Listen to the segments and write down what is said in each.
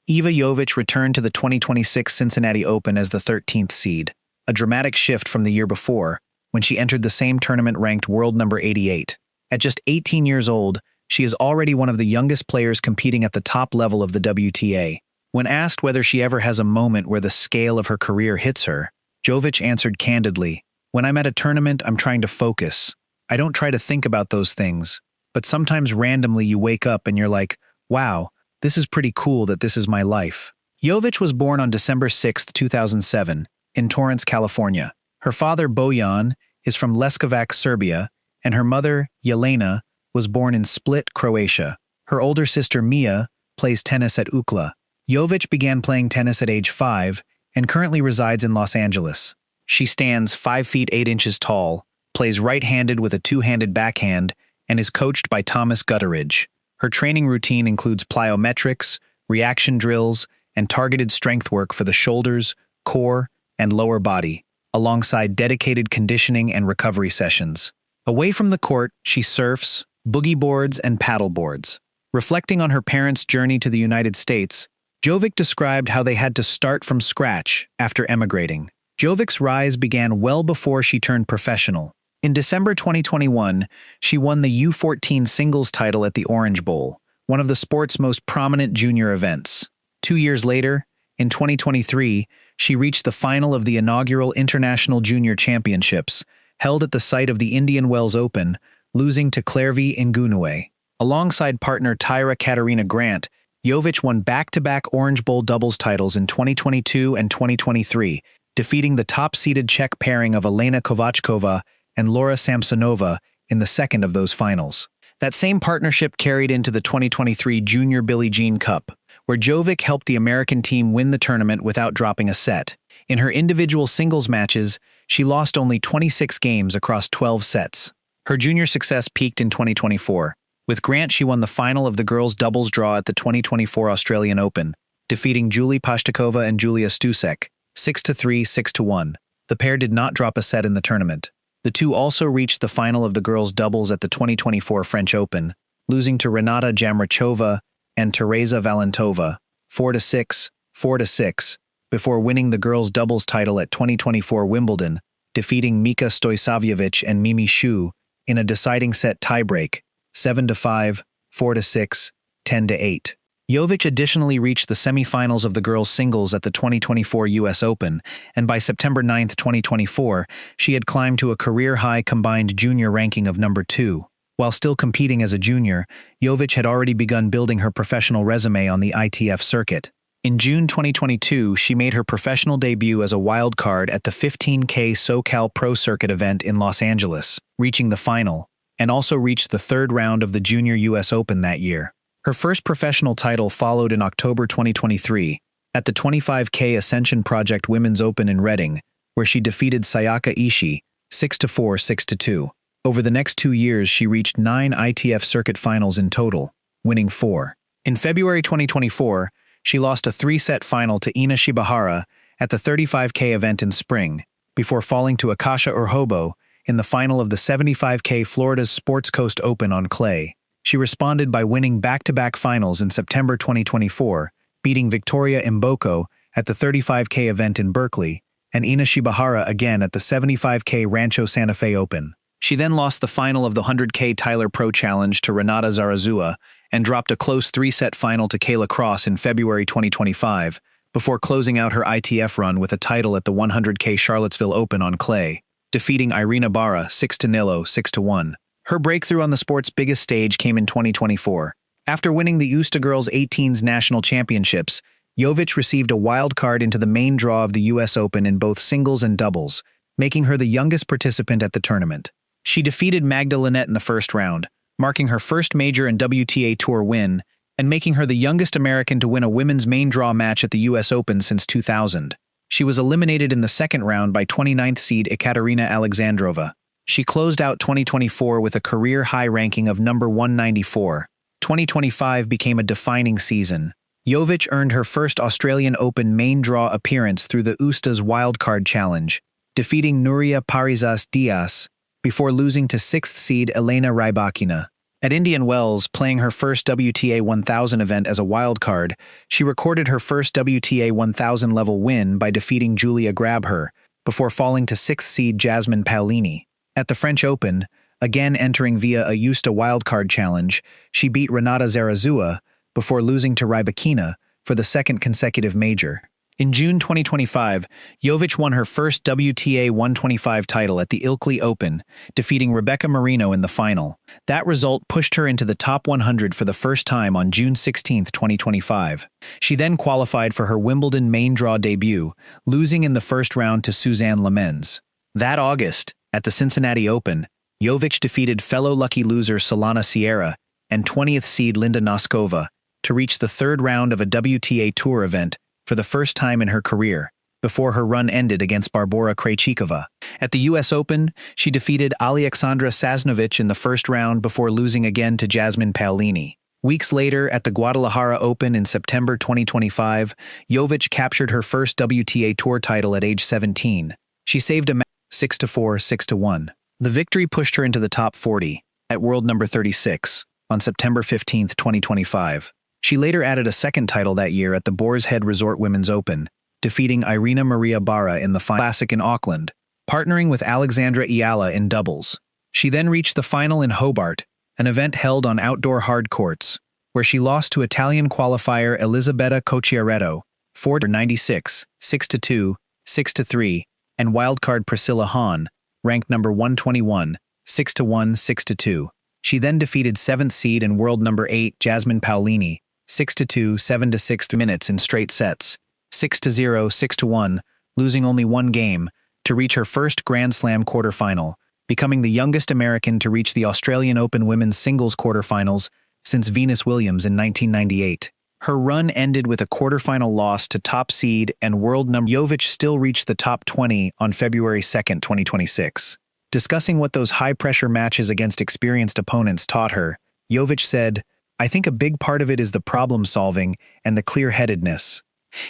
Eva Jovic returned to the 2026 Cincinnati Open as the 13th seed, a dramatic shift from the year before, when she entered the same tournament ranked world number 88. At just 18 years old, she is already one of the youngest players competing at the top level of the WTA. When asked whether she ever has a moment where the scale of her career hits her, Jovic answered candidly, "When I'm at a tournament, I'm trying to focus. I don't try to think about those things, but sometimes randomly you wake up and you're like, wow, this is pretty cool that this is my life." Jovic was born on December 6, 2007, in Torrance, California. Her father, Bojan, is from Leskovac, Serbia, and her mother, Jelena, was born in Split, Croatia. Her older sister, Mia, plays tennis at UCLA. Jovic began playing tennis at age 5 and currently resides in Los Angeles. She stands 5 feet 8 inches tall, plays right-handed with a two-handed backhand, and is coached by Thomas Gutteridge. Her training routine includes plyometrics, reaction drills, and targeted strength work for the shoulders, core, and lower body, alongside dedicated conditioning and recovery sessions. Away from the court, she surfs, boogie boards, and paddle boards. Reflecting on her parents' journey to the United States, Jovic described how they had to start from scratch after emigrating. Jovic's rise began well before she turned professional. In December 2021, she won the U14 singles title at the Orange Bowl, one of the sport's most prominent junior events. 2 years later, in 2023, she reached the final of the inaugural International Junior Championships, held at the site of the Indian Wells Open, losing to Clairvy Nguyenwe. Alongside partner Tyra Katarina Grant, Jovic won back-to-back Orange Bowl doubles titles in 2022 and 2023, defeating the top-seeded Czech pairing of Elena Kováčková and Laura Samsonova in the second of those finals. That same partnership carried into the 2023 Junior Billie Jean Cup, where Jovic helped the American team win the tournament without dropping a set. In her individual singles matches, she lost only 26 games across 12 sets. Her junior success peaked in 2024. With Grant, she won the final of the girls' doubles draw at the 2024 Australian Open, defeating Julie Pashtakova and Julia Stusek, 6-3, 6-1. The pair did not drop a set in the tournament. The two also reached the final of the girls' doubles at the 2024 French Open, losing to Renata Jamrachova and Teresa Valentova, 4-6, 4-6, before winning the girls' doubles title at 2024 Wimbledon, defeating Mika Stojsavjevic and Mimi Xu in a deciding set tiebreak, 7-5, 4-6, 10-8. Jovic additionally reached the semifinals of the girls' singles at the 2024 U.S. Open, and by September 9, 2024, she had climbed to a career-high combined junior ranking of number 2. While still competing as a junior, Jovic had already begun building her professional resume on the ITF circuit. In June 2022, she made her professional debut as a wild card at the 15K SoCal Pro Circuit event in Los Angeles, reaching the final, and also reached the third round of the Junior U.S. Open that year. Her first professional title followed in October 2023 at the 25K Ascension Project Women's Open in Reading, where she defeated Sayaka Ishii 6-4, 6-2. Over the next 2 years, she reached 9 ITF circuit finals in total, winning 4. In February 2024, she lost a 3-set final to Ina Shibahara at the 35K event in spring, before falling to Akasha Urhobo in the final of the 75K Florida's Sports Coast Open on clay. She responded by winning back-to-back finals in September 2024, beating Victoria Mboko at the 35K event in Berkeley, and Ina Shibahara again at the 75K Rancho Santa Fe Open. She then lost the final of the 100K Tyler Pro Challenge to Renata Zarazua and dropped a close 3-set final to Kayla Cross in February 2025, before closing out her ITF run with a title at the 100K Charlottesville Open on clay, defeating Irina Bara 6-0, 6-1. Her breakthrough on the sport's biggest stage came in 2024. After winning the USTA Girls 18s National Championships, Jovic received a wild card into the main draw of the U.S. Open in both singles and doubles, making her the youngest participant at the tournament. She defeated Magda Linette in the first round, marking her first major and WTA Tour win, and making her the youngest American to win a women's main draw match at the U.S. Open since 2000. She was eliminated in the second round by 29th seed Ekaterina Alexandrova. She closed out 2024 with a career-high ranking of number 194. 2025 became a defining season. Jovic earned her first Australian Open main draw appearance through the USTA's Wildcard Challenge, defeating Nuria Parizas Diaz, before losing to 6th seed Elena Rybakina. At Indian Wells, playing her first WTA 1000 event as a wildcard, she recorded her first WTA 1000 level win by defeating Julia Grabher, before falling to 6th seed Jasmine Paolini. At the French Open, again entering via a Justa wildcard challenge, she beat Renata Zarazua before losing to Rybakina for the second consecutive major. In June 2025, Jovic won her first WTA 125 title at the Ilkley Open, defeating Rebecca Marino in the final. That result pushed her into the top 100 for the first time on June 16, 2025. She then qualified for her Wimbledon main draw debut, losing in the first round to Suzanne Lemens. That August, at the Cincinnati Open, Jovic defeated fellow lucky loser Solana Sierra and 20th seed Linda Noskova to reach the third round of a WTA Tour event for the first time in her career, before her run ended against Barbora Krejcikova. At the US Open, she defeated Alexandra Sasnovich in the first round before losing again to Jasmine Paolini. Weeks later, at the Guadalajara Open in September 2025, Jovic captured her first WTA Tour title at age 17. She saved a match 6-4, 6-1. The victory pushed her into the top 40, at world number 36, on September 15, 2025. She later added a second title that year at the Boar's Head Resort Women's Open, defeating Irina Maria Barra in the Classic in Auckland, partnering with Alexandra Iala in doubles. She then reached the final in Hobart, an event held on outdoor hard courts, where she lost to Italian qualifier Elisabetta Cocchiaretto, 4-96, 6-2, 6-3, and wildcard Priscilla Hahn, ranked number 121, 6-1, 6-2. She then defeated 7th seed and world number 8 Jasmine Paolini, 6-2, 7-6 minutes in straight sets, 6-0, 6-1, losing only one game, to reach her first Grand Slam quarterfinal, becoming the youngest American to reach the Australian Open women's singles quarterfinals since Venus Williams in 1998. Her run ended with a quarterfinal loss to top seed and world number. Jovic still reached the top 20 on February 2, 2026. Discussing what those high-pressure matches against experienced opponents taught her, Jovic said, "I think a big part of it is the problem-solving and the clear-headedness.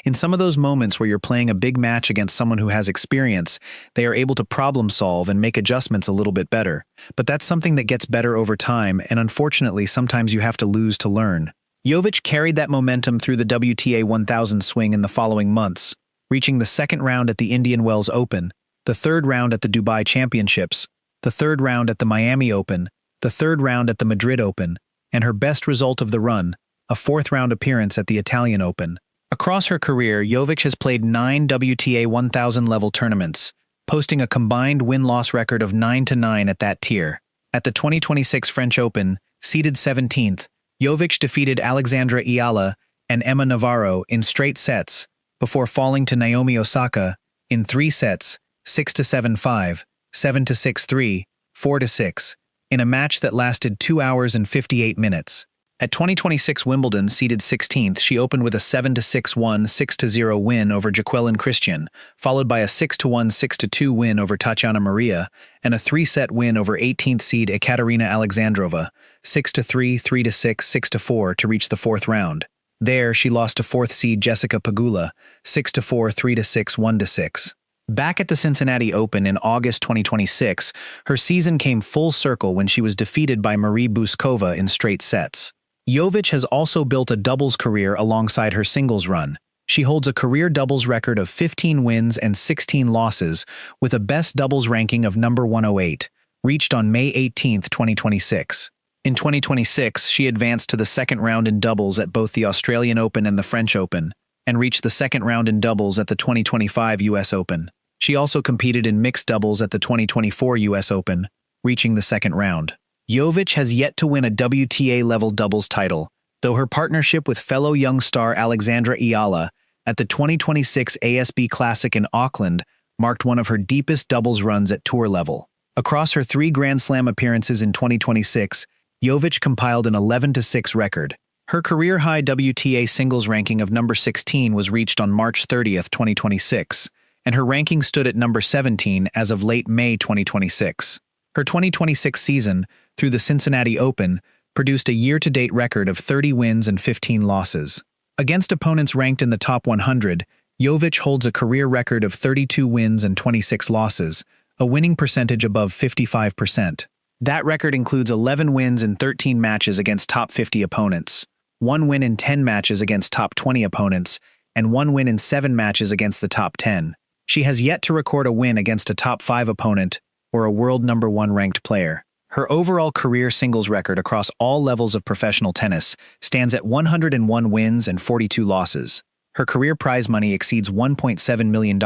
In some of those moments where you're playing a big match against someone who has experience, they are able to problem-solve and make adjustments a little bit better. But that's something that gets better over time, and unfortunately sometimes you have to lose to learn." Jovic carried that momentum through the WTA 1000 swing in the following months, reaching the second round at the Indian Wells Open, the third round at the Dubai Championships, the third round at the Miami Open, the third round at the Madrid Open, and her best result of the run, a fourth-round appearance at the Italian Open. Across her career, Jovic has played 9 WTA 1000-level tournaments, posting a combined win-loss record of 9-9 at that tier. At the 2026 French Open, seeded 17th, Jovic defeated Alexandra Iala and Emma Navarro in straight sets before falling to Naomi Osaka in 3 sets, 6-7-5, 7-6-3, 4-6, in a match that lasted 2 hours and 58 minutes. At 2026 Wimbledon, seeded 16th, she opened with a 7-6-1, 6-0 win over Jaqueline Christian, followed by a 6-1, 6-2 win over Tatiana Maria, and a 3-set win over 18th seed Ekaterina Alexandrova, 6-3, 3-6, 6-4 to reach the fourth round. There, she lost to 4th seed Jessica Pegula, 6-4, 3-6, 1-6. Back at the Cincinnati Open in August 2026, her season came full circle when she was defeated by Marie Buskova in straight sets. Jovic has also built a doubles career alongside her singles run. She holds a career doubles record of 15 wins and 16 losses, with a best doubles ranking of number 108, reached on May 18, 2026. In 2026, she advanced to the second round in doubles at both the Australian Open and the French Open, and reached the second round in doubles at the 2025 US Open. She also competed in mixed doubles at the 2024 US Open, reaching the second round. Jovic has yet to win a WTA-level doubles title, though her partnership with fellow young star Alexandra Iala at the 2026 ASB Classic in Auckland marked one of her deepest doubles runs at tour level. Across her 3 Grand Slam appearances in 2026, Jovic compiled an 11-6 record. Her career-high WTA singles ranking of number 16 was reached on March 30, 2026, and her ranking stood at number 17 as of late May 2026. Her 2026 season, through the Cincinnati Open, produced a year-to-date record of 30 wins and 15 losses. Against opponents ranked in the top 100, Jovic holds a career record of 32 wins and 26 losses, a winning percentage above 55%. That record includes 11 wins in 13 matches against top 50 opponents, 1 win in 10 matches against top 20 opponents, and 1 win in 7 matches against the top 10. She has yet to record a win against a top 5 opponent or a world number 1 ranked player. Her overall career singles record across all levels of professional tennis stands at 101 wins and 42 losses. Her career prize money exceeds $1.7 million,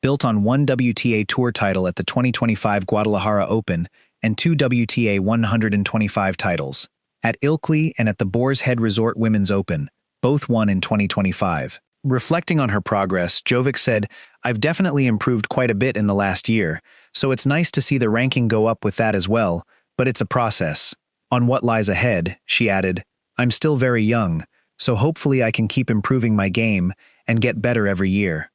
built on 1 WTA Tour title at the 2025 Guadalajara Open and 2 WTA 125 titles, at Ilkley and at the Boar's Head Resort Women's Open, both won in 2025. Reflecting on her progress, Jovic said, "I've definitely improved quite a bit in the last year, so it's nice to see the ranking go up with that as well, but it's a process. On what lies ahead," she added, "I'm still very young, so hopefully I can keep improving my game and get better every year."